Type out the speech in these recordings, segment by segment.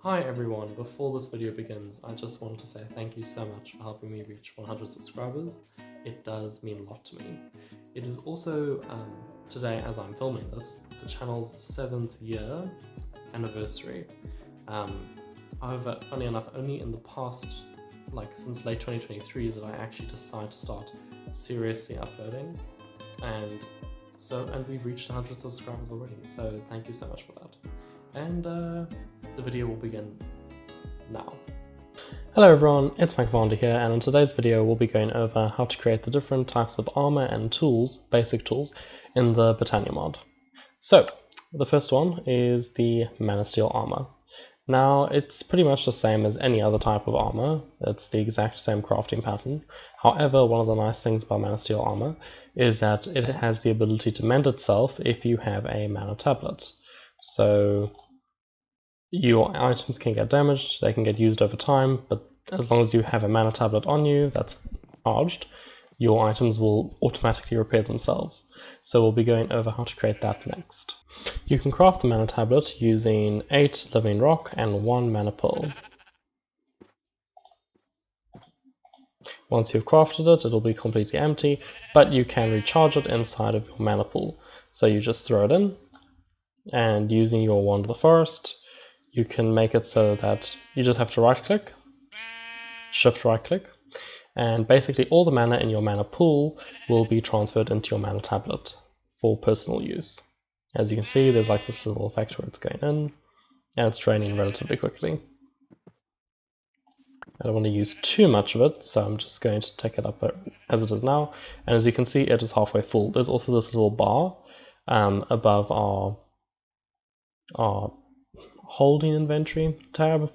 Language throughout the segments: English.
Hi everyone, before this video begins, I just want to say thank you so much for helping me reach 100 subscribers. It does mean a lot to me. It is also, today as I'm filming this, the channel's 7th year anniversary. However, funny enough, only in the past, since late 2023 did I actually decide to start seriously uploading. And we've reached 100 subscribers already, so thank you so much for that. And the video will begin now. Hello everyone, it's McVander here, and in today's video we'll be going over how to create the different types of armor and tools, basic tools, in the Botania mod. So, the first one is the Manasteel armor. Now, it's pretty much the same as any other type of armor. It's the exact same crafting pattern. However, one of the nice things about Manasteel armor is that it has the ability to mend itself if you have a mana tablet. So your items can get damaged, they can get used over time, but as long as you have a mana tablet on you that's charged, your items will automatically repair themselves. So we'll be going over how to create that next. You can craft the mana tablet using 8 living rock and 1 mana pearl. Once you've crafted it, it'll be completely empty, but you can recharge it inside of your mana pool. So you just throw it in, and using your Wand of the Forest, you can make it so that you just have to right click, shift right click, and basically all the mana in your mana pool will be transferred into your mana tablet for personal use. As you can see, there's like this little effect where it's going in, and it's draining relatively quickly. I don't want to use too much of it, so I'm just going to take it up as it is now, and as you can see, it is halfway full. There's also this little bar above our holding inventory tab.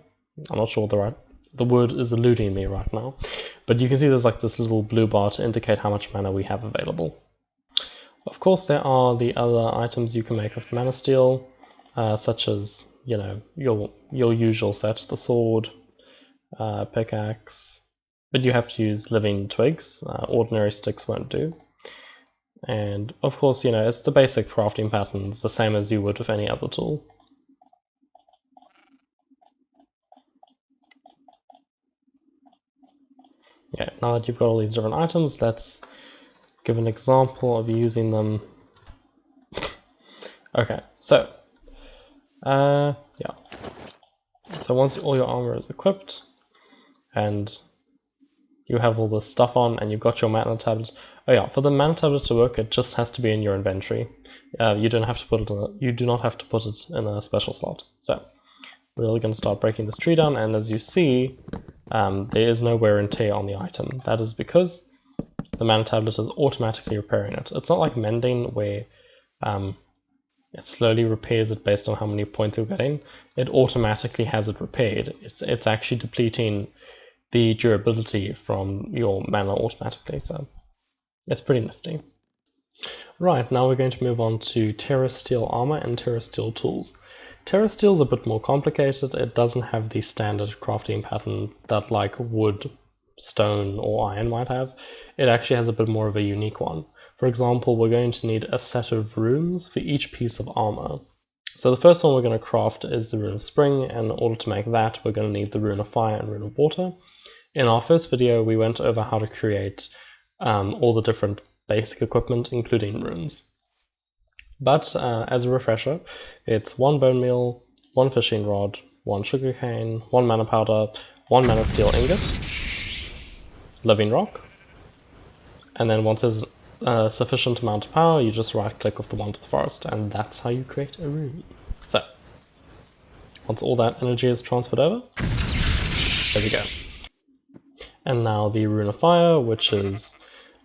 I'm not sure the word is eluding me right now, but you can see there's like this little blue bar to indicate how much mana we have available. Of course, there are the other items you can make with Manasteel, such as, you know, your usual set, the sword, pickaxe, but you have to use living twigs. Ordinary sticks won't do. And of course, you know, it's the basic crafting patterns, the same as you would with any other tool. Okay, now that you've got all these different items, let's give an example of using them. Okay, so, yeah. So once all your armor is equipped, and you have all this stuff on, and you've got your mana tablet. Oh yeah, for the mana tablet to work, it just has to be in your inventory. You do not have to put it in a special slot. So, we're really going to start breaking this tree down, and as you see, there is no wear and tear on the item. That is because the mana tablet is automatically repairing it. It's not like mending where it slowly repairs it based on how many points you're getting. It automatically has it repaired. It's actually depleting the durability from your mana automatically, so it's pretty nifty. Right, now we're going to move on to Terrasteel armor and Terrasteel tools. Terrasteel is a bit more complicated. It doesn't have the standard crafting pattern that like wood, stone, or iron might have. It actually has a bit more of a unique one. For example, we're going to need a set of runes for each piece of armor. So the first one we're going to craft is the rune of spring, and in order to make that, we're going to need the rune of fire and rune of water. In our first video, we went over how to create all the different basic equipment, including runes. But as a refresher, it's 1 bone meal, 1 fishing rod, 1 sugarcane, 1 mana powder, 1 Manasteel ingot, living rock, and then once there's a sufficient amount of power, you just right click with the Wand of the Forest, and that's how you create a rune. So, once all that energy is transferred over, there we go. And now the rune of fire, which is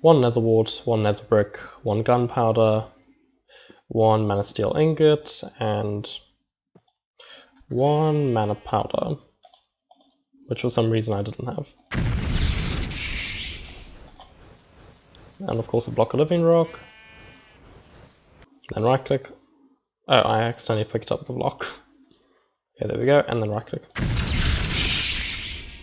1 nether wart, 1 nether brick, 1 gunpowder, 1 Manasteel ingot, and 1 mana powder, which for some reason I didn't have. And of course a block of living rock, then right click. Oh, I accidentally picked up the block. Okay, there we go, and then right click.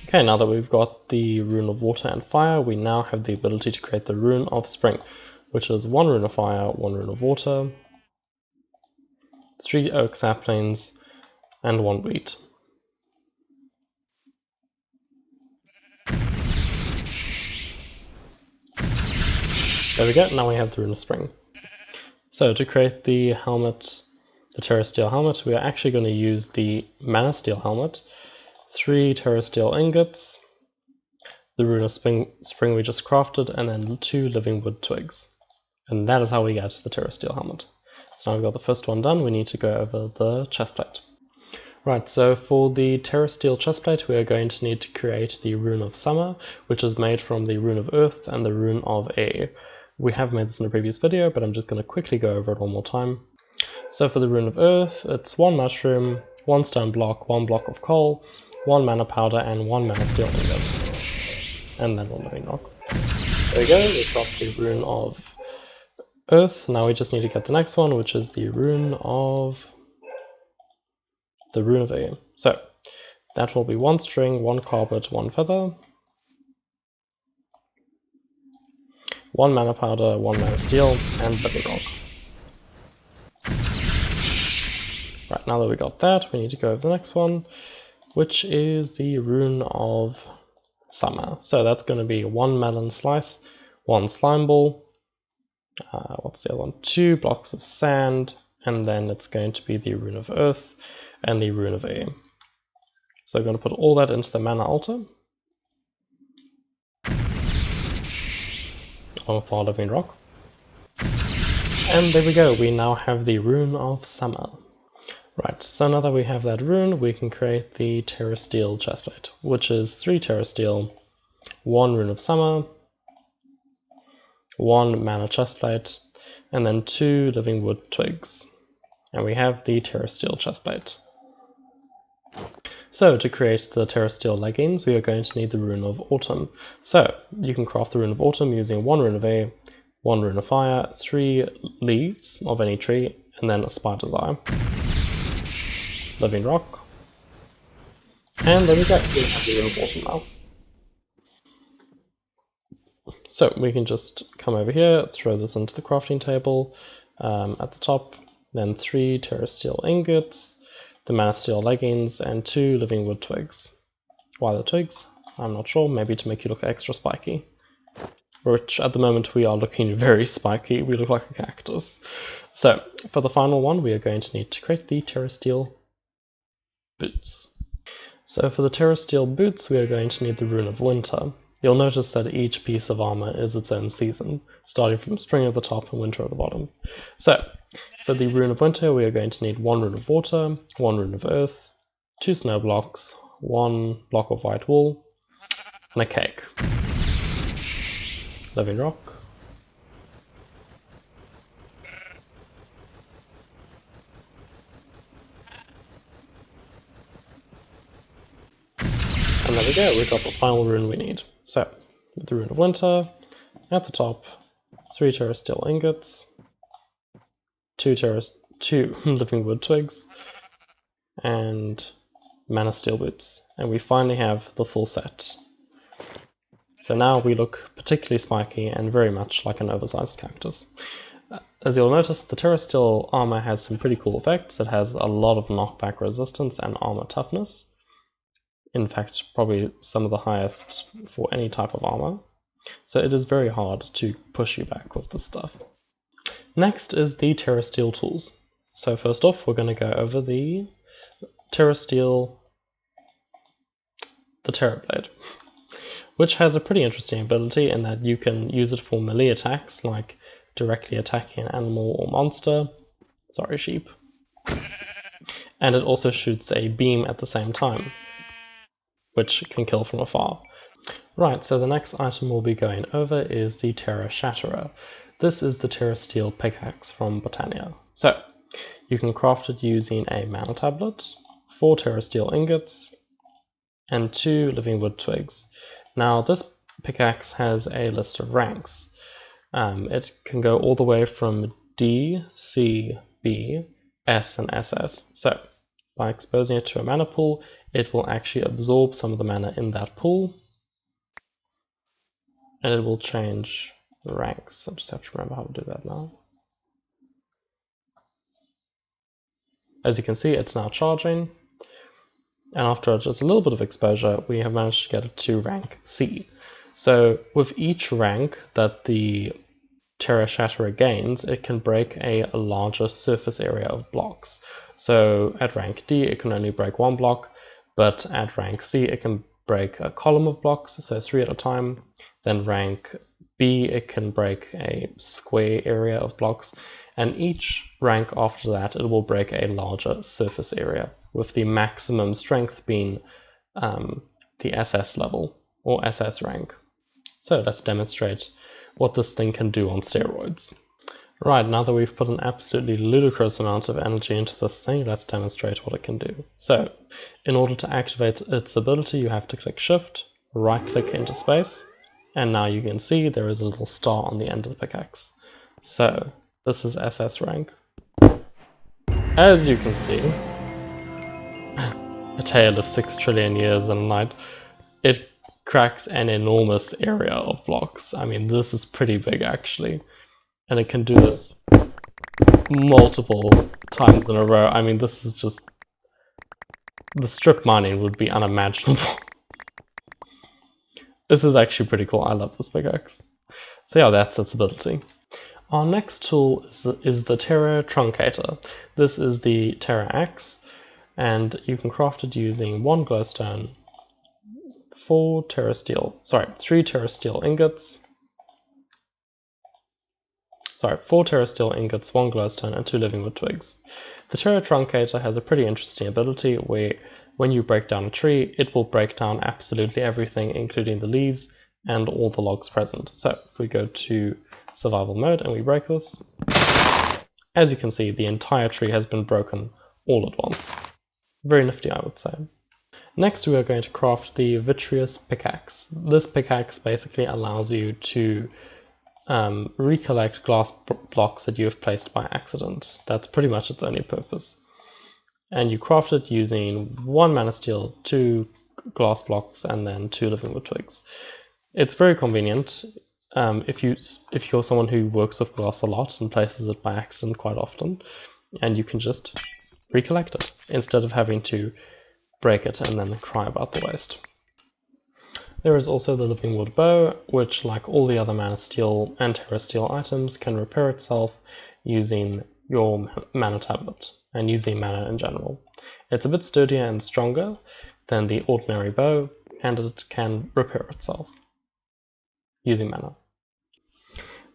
Okay, now that we've got the rune of water and fire, we now have the ability to create the rune of spring, which is 1 rune of fire, 1 rune of water, 3 oak saplings, and 1 wheat. There we go, now we have the Rune of Spring. So to create the helmet, the Terrasteel helmet, we are actually going to use the Manasteel helmet, 3 Terrasteel ingots, the Rune of Spring we just crafted, and then 2 living wood twigs. And that is how we get the Terrasteel helmet. So now we've got the first one done, we need to go over the chestplate. Right, so for the Terrasteel chestplate we are going to need to create the Rune of Summer, which is made from the Rune of Earth and the Rune of Air. We have made this in a previous video, but I'm just going to quickly go over it one more time. So for the Rune of Earth, it's 1 mushroom, 1 stone block, 1 block of coal, 1 mana powder, and 1 Manasteel ingot. And then 1 living rock. There we go, we've got the Rune of Earth. Now we just need to get the next one, which is the Rune of Air. So that will be 1 string, 1 carpet, 1 feather, 1 mana powder, 1 Manasteel, and living rock. Right, now that we got that, we need to go over the next one, which is the Rune of Summer. So that's going to be 1 melon slice, 1 slime ball, what's the other one? 2 blocks of sand, and then it's going to be the Rune of Earth and the Rune of Air. So I'm going to put all that into the mana altar, along with our living rock. And there we go, we now have the Rune of Summer. Right, so now that we have that rune, we can create the Terrasteel chestplate, which is 3 Terrasteel, 1 Rune of Summer, 1 mana chestplate, and then 2 living wood twigs. And we have the Terrasteel chestplate. So to create the Terrasteel leggings, we are going to need the Rune of Autumn. So you can craft the Rune of Autumn using 1 Rune of Air, 1 Rune of Fire, 3 leaves of any tree, and then a spider's eye. Living rock. And there we go, we have the Rune of Autumn now. So we can just come over here, throw this into the crafting table at the top, then 3 Terrasteel ingots, the Manasteel leggings, and 2 living wood twigs. Why the twigs? I'm not sure, maybe to make you look extra spiky. Which at the moment we are looking very spiky, we look like a cactus. So for the final one we are going to need to create the Terrasteel boots. So for the Terrasteel boots we are going to need the Rune of Winter. You'll notice that each piece of armor is its own season, starting from spring at the top and winter at the bottom. So for the Rune of Winter we are going to need 1 Rune of Water, 1 Rune of Earth, 2 snow blocks, 1 block of white wool, and a cake. Living rock. And there we go, we've got the final rune we need. So, with the Rune of Winter, at the top, 3 Terrasteel ingots, 2 living wood twigs, and Manasteel boots. And we finally have the full set. So now we look particularly spiky and very much like an oversized cactus. As you'll notice, the Terrasteel armor has some pretty cool effects. It has a lot of knockback resistance and armor toughness. In fact, probably some of the highest for any type of armor. So it is very hard to push you back with this stuff. Next is the Terrasteel tools. So first off, we're going to go over the Terrasteel, the Terrablade, which has a pretty interesting ability in that you can use it for melee attacks, like directly attacking an animal or monster. Sorry, sheep. And it also shoots a beam at the same time, which can kill from afar. Right, so the next item we'll be going over is the Terra Shatterer. This is the Terrasteel pickaxe from Botania. So, you can craft it using a mana tablet, 4 Terrasteel ingots, and 2 living wood twigs. Now, this pickaxe has a list of ranks. It can go all the way from D, C, B, S, and SS. So, by exposing it to a mana pool, it will actually absorb some of the mana in that pool, and it will change the ranks. I just have to remember how to do that now. As you can see, it's now charging, and after just a little bit of exposure, we have managed to get it to rank C. So with each rank that the Terra Shatterer gains, it can break a larger surface area of blocks. So at rank D it can only break 1 block, but at rank C it can break a column of blocks, so 3 at a time. Then rank B it can break a square area of blocks, and each rank after that it will break a larger surface area, with the maximum strength being the SS level, or SS rank. So let's demonstrate what this thing can do on steroids. Right, now that we've put an absolutely ludicrous amount of energy into this thing, let's demonstrate what it can do. So, in order to activate its ability, you have to click Shift, right-click into space, and now you can see there is a little star on the end of the pickaxe. So, this is SS rank. As you can see, a tale of 6 trillion years and a night, it cracks an enormous area of blocks. I mean, this is pretty big actually. And it can do this multiple times in a row. I mean, this is just... the strip mining would be unimaginable. This is actually pretty cool. I love this pickaxe. So yeah, that's its ability. Our next tool is the Terra Truncator. This is the Terra Axe, and you can craft it using 1 glowstone, 3 Terrasteel ingots, 4 Terrasteel ingots, 1 glowstone, and 2 living wood twigs. The Terra Truncator has a pretty interesting ability where when you break down a tree, it will break down absolutely everything, including the leaves and all the logs present. So if we go to survival mode and we break this, as you can see, the entire tree has been broken all at once. Very nifty, I would say. Next we are going to craft the Vitreous Pickaxe. This pickaxe basically allows you to recollect glass blocks that you have placed by accident. That's pretty much its only purpose. And you craft it using 1 Manasteel, 2 glass blocks, and then 2 living wood twigs. It's very convenient if you're someone who works with glass a lot and places it by accident quite often, and you can just recollect it instead of having to break it and then cry about the waste. There is also the living wood bow, which, like all the other Manasteel and Terrasteel items, can repair itself using your mana tablet and using mana in general. It's a bit sturdier and stronger than the ordinary bow, and it can repair itself using mana.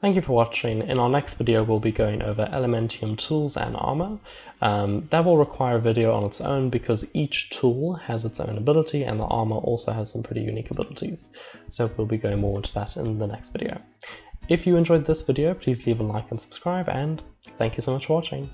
Thank you for watching. In our next video we'll be going over Elementium tools and armor. That will require a video on its own because each tool has its own ability and the armor also has some pretty unique abilities. So we'll be going more into that in the next video. If you enjoyed this video, please leave a like and subscribe, and thank you so much for watching.